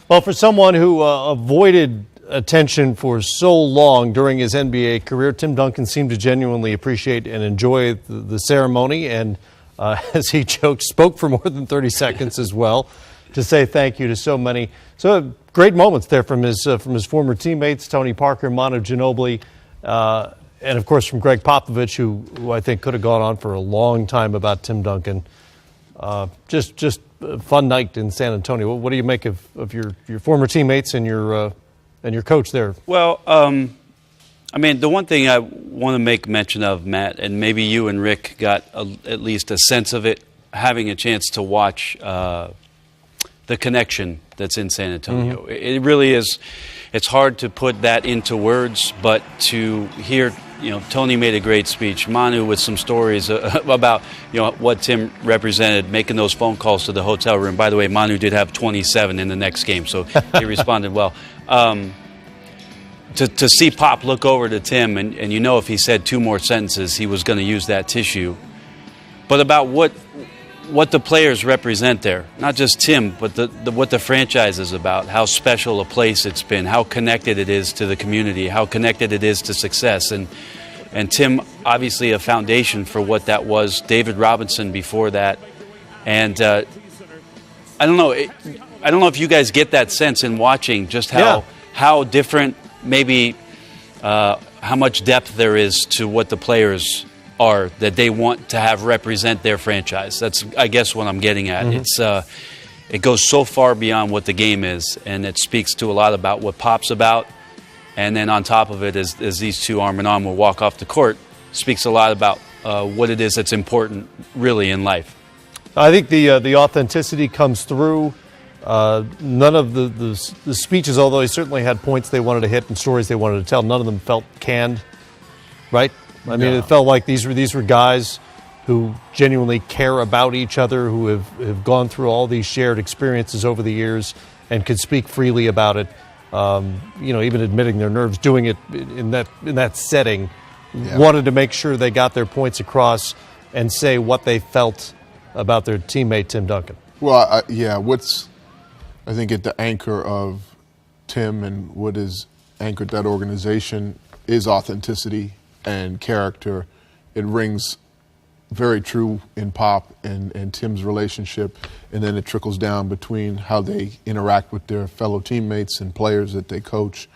Well, for someone who avoided attention for so long during his NBA career, Tim Duncan seemed to genuinely appreciate and enjoy the ceremony, and as he joked, spoke for more than 30 seconds as well to say thank you to so many. So great moments there from his former teammates, Tony Parker, Manu Ginobili, and of course from Greg Popovich, who I think could have gone on for a long time about Tim Duncan. Just a fun night in San Antonio. What do you make of your former teammates and your coach there? Well, I mean, the one thing I want to make mention of, Matt, and maybe you and Rick got at least a sense of it, having a chance to watch the connection that's in San Antonio. Mm-hmm. It really is. It's hard to put that into words, but to hear, Tony made a great speech. Manu with some stories about, what Tim represented, making those phone calls to the hotel room. By the way, Manu did have 27 in the next game, so he responded well. To see Pop look over to Tim, and if he said two more sentences, he was going to use that tissue. But about what the players represent there, not just Tim, but what the franchise is about, how special a place it's been, how connected it is to the community, how connected it is to success. And Tim, obviously a foundation for what that was. David Robinson before that. And I don't know if you guys get that sense in watching just how different, maybe how much depth there is to what the players are that they want to have represent their franchise. That's, I guess, what I'm getting at. Mm-hmm. It goes so far beyond what the game is, and it speaks to a lot about what Pop's about. And then on top of it, as these two arm in arm will walk off the court, speaks a lot about what it is that's important really in life. I think the authenticity comes through. None of the speeches, although he certainly had points they wanted to hit and stories they wanted to tell, none of them felt canned, right? I mean, it felt like these were guys who genuinely care about each other, who have gone through all these shared experiences over the years and could speak freely about it. Even admitting their nerves, doing it in that setting, wanted to make sure they got their points across and say what they felt about their teammate Tim Duncan. Well, what's I think at the anchor of Tim and what has anchored that organization is authenticity and character. It rings very true in Pop and Tim's relationship, and then it trickles down between how they interact with their fellow teammates and players that they coach.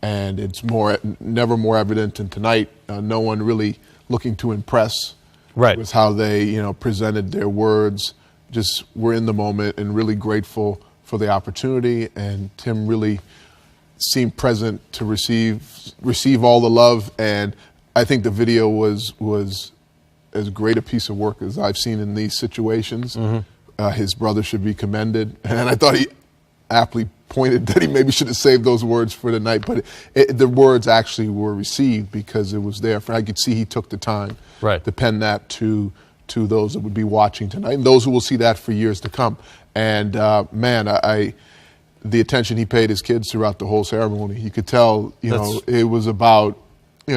And it's never more evident than tonight. No one really looking to impress. Right. With how they presented their words. Just were in the moment and really grateful for the opportunity. And Tim really seemed present to receive all the love. And I think the video was as great a piece of work as I've seen in these situations. Mm-hmm. His brother should be commended. And I thought he aptly pointed that he maybe should have saved those words for tonight. But the words actually were received because it was there. I could see he took the time to pen that to those that would be watching tonight and those who will see that for years to come. And, the attention he paid his kids throughout the whole ceremony, you could tell, it was about,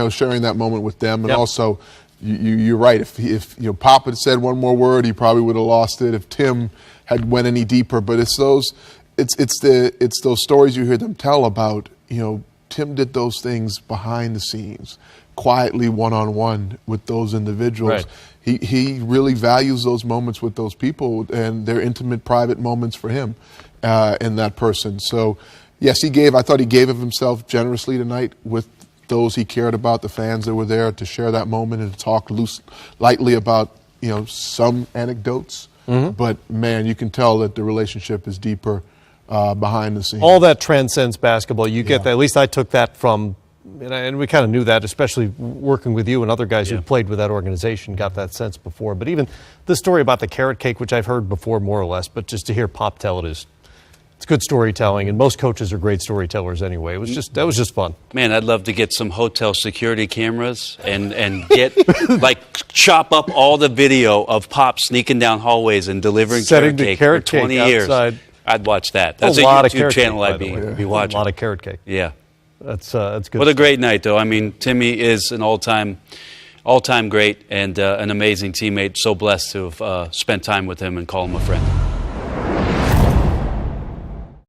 sharing that moment with them. And also, you're right. If Pop had said one more word, he probably would have lost it. If Tim had went any deeper, but it's those stories you hear them tell about. Tim did those things behind the scenes, quietly, one-on-one with those individuals. Right. He really values those moments with those people, and they're intimate, private moments for him and that person. So, yes, I thought he gave of himself generously tonight with those he cared about, the fans that were there, to share that moment and to talk lightly about, some anecdotes. Mm-hmm. But, man, you can tell that the relationship is deeper behind the scenes. All that transcends basketball. You get that. At least I took that from, and we kind of knew that, especially working with you and other guys who played with that organization, got that sense before. But even the story about the carrot cake, which I've heard before more or less, but just to hear Pop tell it it's good storytelling, and most coaches are great storytellers anyway. That was just fun. Man, I'd love to get some hotel security cameras and get chop up all the video of Pop sneaking down hallways and delivering carrot cake for 20 years. Outside. I'd watch that. That's a lot YouTube of channel cake, I'd be watching. A lot of carrot cake. Yeah. That's good. What a great night, though. I mean, Timmy is an all-time great and an amazing teammate. So blessed to have spent time with him and call him a friend.